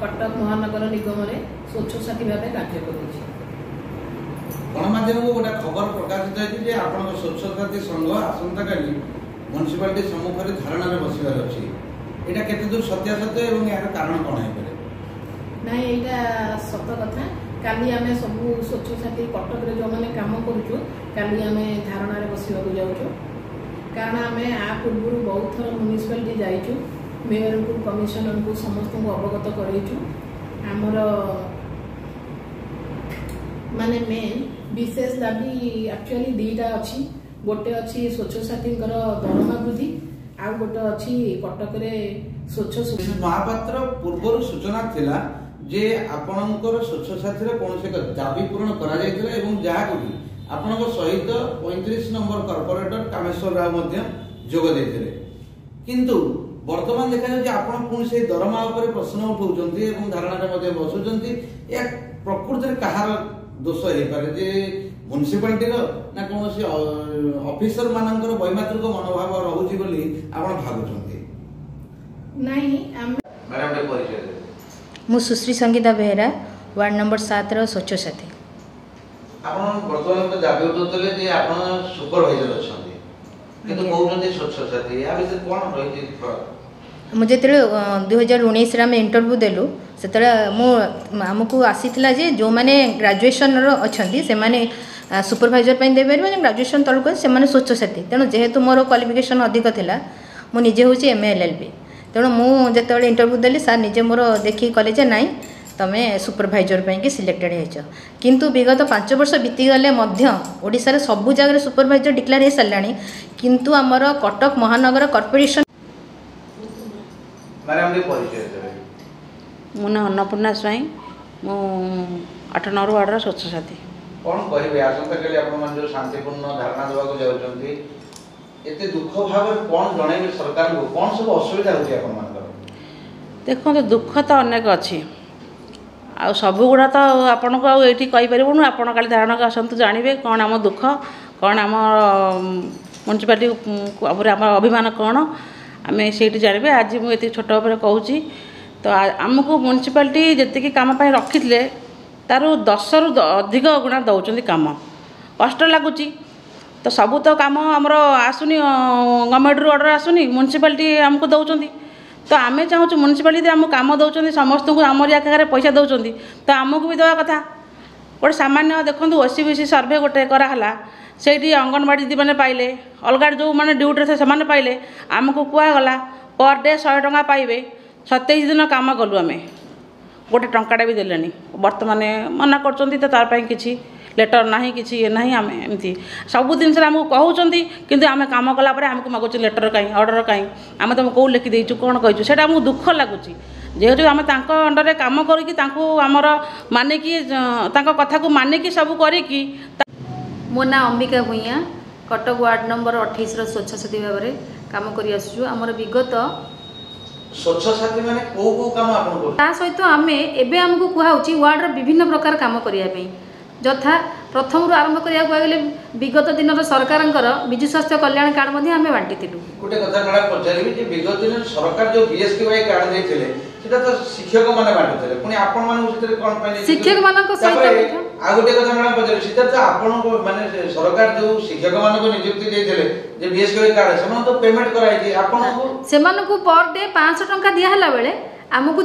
कटक महानगर निगम में स्वच्छ साथी भाव कार्य करुँच। गणमाध्यम को गोटे खबर प्रकाशित होती है आप स्वच्छ साथी संघ आसंता काली म्युनिसिपालिटी सम्मुख में धारणा में बसबार अच्छी यहाँ केते दूर सत्यासत्य और यार कारण कौन है? ना यहाँ सत कथा काली आम सब स्वच्छ साथी कटक जो मैंने कम करुचु काली आम धारणा बसवा जाऊँ कारण आम आ पूर्व बहुत थर म्युनिसिपालिटी जाइचु मेयर को कमिशनर को समस्त को अवगत करइचु आमर माने मेन विशेष दाबी एक्चुअली दीटा अच्छी गोटे अच्छी स्वच्छ साथी दरमा वृद्धि आ गोटे अच्छी कटक स्वच्छ महापात्र पूर्व सूचना थिला जे आपणकर स्वच्छ साथी कौन से दाबी पूरण करा जायतिला एवं जहाँ भी आपनक सहित 35 नंबर कॉर्पोरेटर कामेश्वर राव जोग देते किंतु वर्तमान देखा जाए आपण पुणी से दरमा उपर प्रश्न उठाउछन्ती एवं धारणा रे बसुछन्ती या प्रकृति कहार दोष हे पारे जे म्युनिसिपालिटी ना कौन से ऑफिसर मानकर वैमात्रिक मनोभाव रहुछि बोली आपण भाबुछन्ती नहीं मैडम डे परिचय दे मु सुश्री संगीता बेहरा वार्ड नंबर 7 रो स्वच्छ साथी आपण वर्तमान तो दाबी उठौतले जे आपण सुपरवाइजर अछन्ती किंतु कहउछन्ती स्वच्छ साथी या विषय कोन रहिछि मुझे 2019 रे में इंटरव्यू देलु से आमको आसीथिला जे जो माने ग्रेजुएशन रो अछन्ती से माने सुपरवाइजर पई देबे माने ग्रेजुएशन तलको से माने स्वच्छ साथी तेणु जेहेतु मोर क्वालिफिकेशन अधिक थिला मु निजे होची एमए एलएलबी तेणु मु जेतेबेले इंटरव्यू देली सर निजे मोर देखि कॉलेज नाही तमे सुपरवाइजर पे सिलेक्टेड हो किंतु विगत 5 वर्ष बीतीगले ओडिशा रे सबु जगह सुपरवाइजर डिक्लेयर हो सारे किंतु आमर कटक महानगर कॉर्पोरेशन मो ना अन्नपूर्णा स्वाई मु 8 नंबर वार्ड स्वच्छ साथी कौन कहबे आसंता काली आपण मन जो शांतिपूर्ण धारणा देवा को जाउछन्ती एते दुख भाव कौन जणाइबे सरकार को कौन सब असुविधा होती आपण मानकर? देखो तो दुख तो अनेक अच्छी आ सब गुड़ा तो आपन को ये कहीपरूँ आपड़ का धारणा को आसतु जानवे कौन आम दुख कौन आम म्युनिसिपालिटी आम अभिमान कौन आम से जानवे आज मुझे छोट कहूँ तो आमको म्युनिसिपालिटी जी कम रखी थे तार 10 रु अधिक गुणा दौरान कम कष्ट लगुच तो सबू तो कम आमर आसुनी गवर्नमेंट रू ऑर्डर आसुनी म्युनिसिपालिटी आमको दौरान तो आम चाहूँ म्युनिसिपालिटी आम कम दौरान समस्त को आमरी आगे पैसा दौरान तो आमको भी देवा कथा गोटे सामान्य देखो ओसीबीसी सर्वे गोटे कराला से अंगनवाड़ी दीदी मैंने पाइले अलग जो मैंने ड्यूटी थे से पाइले आमको कहगला पर डे 100 टଙ୍କା पाइबे 27 दिन कम कलु आम गोटे टंकाटा भी देलेनी बर्तमान मना कर तार किसी लेटर ना कि ये ना आम एमती सब जिन आमको कहते कि आम कम कलापर आमको मागुच लेटर कहीं ऑर्डर कहीं आम तुम कौ लिखिदेचु कौन कहीचु से आमको दुख लगुच जेहेतु आम अंडर कम करमर मानिक कथा को मानिक सब कर मो ना अंबिका भूइया कटक वार्ड नंबर 28 स्वच्छ साथी भाव में कम कर आमर विगत स्वच्छ साथी माने को काम आपन कर ता सहित आम एबे हमको कहउची वार्ड विभिन्न प्रकार काम करिया यथा प्रथम आरंभ करा विगत दिन सरकार विजु स्वास्थ्य कल्याण कार्ड आम बांटी गोटे कथा मैडम पचारि जे विगत दिन सरकार जो बीएसकेवाई कार्ड देथिले सेटा तो शिक्षक माने बांटुथिले पुनी आपन माने उचित कोन पाइले शिक्षक मानक सहित आ गोटे कथा मैडम पचारि सीधा तो आपन को माने सरकार जो शिक्षक मानक नियुक्ति देथिले जे बीएसकेवाई कार्ड सेमन तो पेमेंट कराई थी आपन को सेमन को पर डे 500 टंका दिया हला बेले हमको